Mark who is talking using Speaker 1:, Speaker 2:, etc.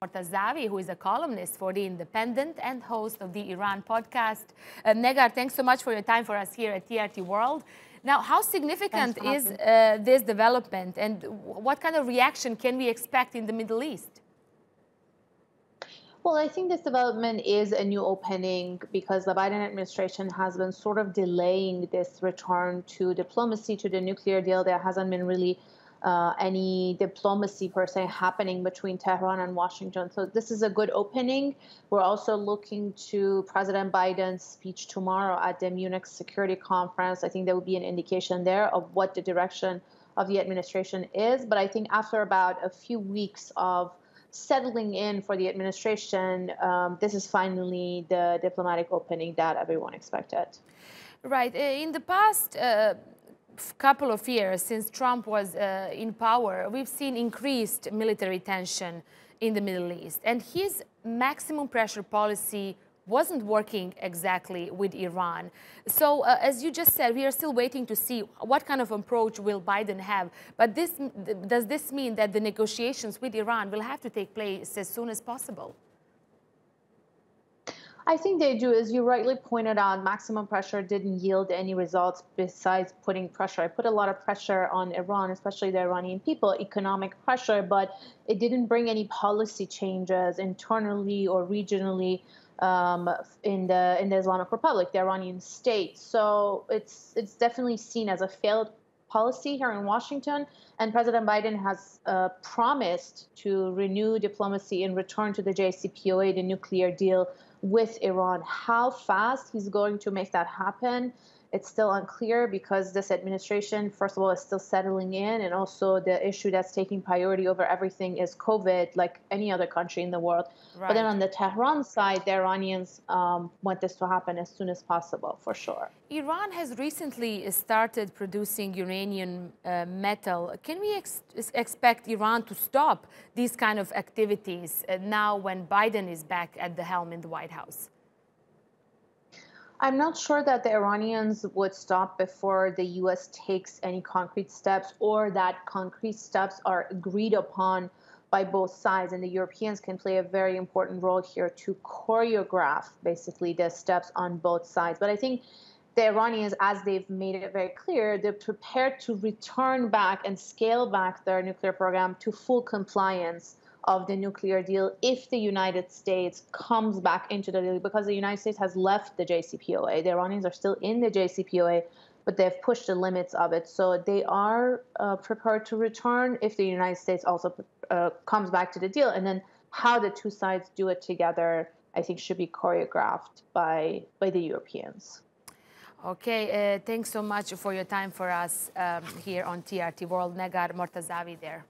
Speaker 1: Mortazavi, who is a columnist for The Independent and host of the Iran podcast. Negar, thanks so much for your time for us here at TRT World. Now, how significant is this development, and what kind of reaction can we expect in the Middle East?
Speaker 2: Well, I think this development is a new opening because the Biden administration has been sort of delaying this return to diplomacy, to the nuclear deal. There hasn't been really any diplomacy per se happening between Tehran and Washington. So this is a good opening. We're also looking to President Biden's speech tomorrow at the Munich Security Conference. I think there will be an indication there of what the direction of the administration is. But I think after about a few weeks of settling in for the administration, this is finally the diplomatic opening that everyone expected.
Speaker 1: Right. In the past couple of years, since Trump was in power, we've seen increased military tension in the Middle East. And his maximum pressure policy wasn't working exactly with Iran. So as you just said, we are still waiting to see what kind of approach will Biden have. But does this mean that the negotiations with Iran will have to take place as soon as possible?
Speaker 2: I think they do. As you rightly pointed out, maximum pressure didn't yield any results besides putting pressure. I put a lot of pressure on Iran, especially the Iranian people, economic pressure, but it didn't bring any policy changes internally or regionally in the Islamic Republic, the Iranian state. So it's definitely seen as a failed policy here in Washington. And President Biden has promised to renew diplomacy and return to the JCPOA, the nuclear deal with Iran. How fast he's going to make that happen, it's still unclear because this administration, first of all, is still settling in, and also the issue that's taking priority over everything is COVID, like any other country in the world. Right. But then on the Tehran side, the Iranians want this to happen as soon as possible, for sure.
Speaker 1: Iran has recently started producing uranium metal. Can we expect Iran to stop these kind of activities now when Biden is back at the helm in the White House?
Speaker 2: I'm not sure that the Iranians would stop before the U.S. takes any concrete steps, or that concrete steps are agreed upon by both sides. And the Europeans can play a very important role here to choreograph basically the steps on both sides. But I think the Iranians, as they've made it very clear, they're prepared to return back and scale back their nuclear program to full compliance of the nuclear deal if the United States comes back into the deal, because the United States has left the JCPOA. The Iranians are still in the JCPOA, but they've pushed the limits of it. So they are prepared to return if the United States also comes back to the deal. And then how the two sides do it together, I think, should be choreographed by the Europeans.
Speaker 1: Okay, thanks so much for your time for us here on TRT World. Negar Mortazavi there.